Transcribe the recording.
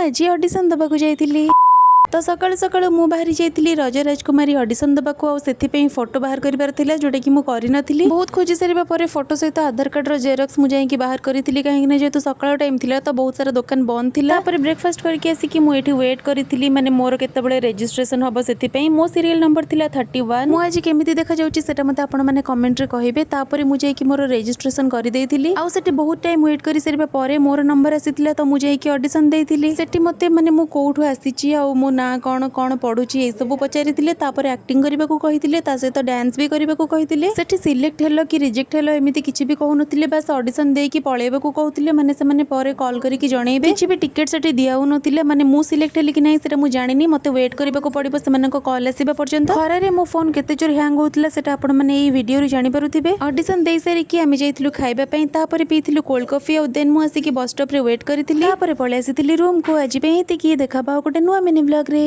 आज ऑडिशन दबाकू जाइतिली। तो सकाळु सकाळु मु बाहरी जाइतिली रज राजकुमारी ऑडिशन दबाकू आ सेथिपई फोटो बाहर करिबार थिला जोटा कि मु करि नथिली। बहुत खोजी सारिबा परे फोटो सहित आधार कार्ड रो जेरॉक्स मु जाई कि बाहर करितिली काहे कि जेतु सकाळ टाइम थिला तो बहुत सारा दुकान बंद थिला। तापर ब्रेकफास्ट करके आसी कि मु एठी वेट करितिली माने मोर केतेबेले रजिस्ट्रेशन हबो सेथिपई मो सीरियल नंबर थिला 31। मु आज केमिति देखा जाउची सेटा मते आपण माने कमेंट रे कहिबे। तापर मु जाई कि मोर रजिस्ट्रेशन करि देइतिली आ सेठी बहुत टाइम वेट करि सारिबा परे मोर नंबर आसीतिला तो मु जाई कि ऑडिशन देइतिली। सेठी मते माने मु कोठु आसीची आ मो ना कोन कोन पढुची ए सब पचारितिले। तापर एक्टिंग करबा को कहितिले ता सहित डांस भी करबा को कहितिले। सेठी सिलेक्ट हेलो कि रिजेक्ट हेलो एमिति किछि भी कहउनथिले बस ऑडिशन दे कि पळेबा को कहउथिले माने से माने परे कॉल करी कि जणेबे। किछि भी टिकट सेठी दियाउ नथिले माने मु सिलेक्ट हेली कि नै सेटा मु जानिनी मते वेट करबा को पड़िबो से माने को कॉल आसीबा पर्यंत। खरारे मो फोन केते जोर हैंग होतला सेटा आपण माने ए वीडियो रे जानि पारुथिबे। ऑडिशन देई सारी कि आमे जाइथिलु खाइबा पई तापर पीथिलु कोल्ड कॉफी और देन मु आसी कि बस स्टॉप रे वेट करितिली। तापर पळे आसीतिली रूम को। आज पे एति कि देखा बा गोटे नुवा मिनी ब्लॉग रे।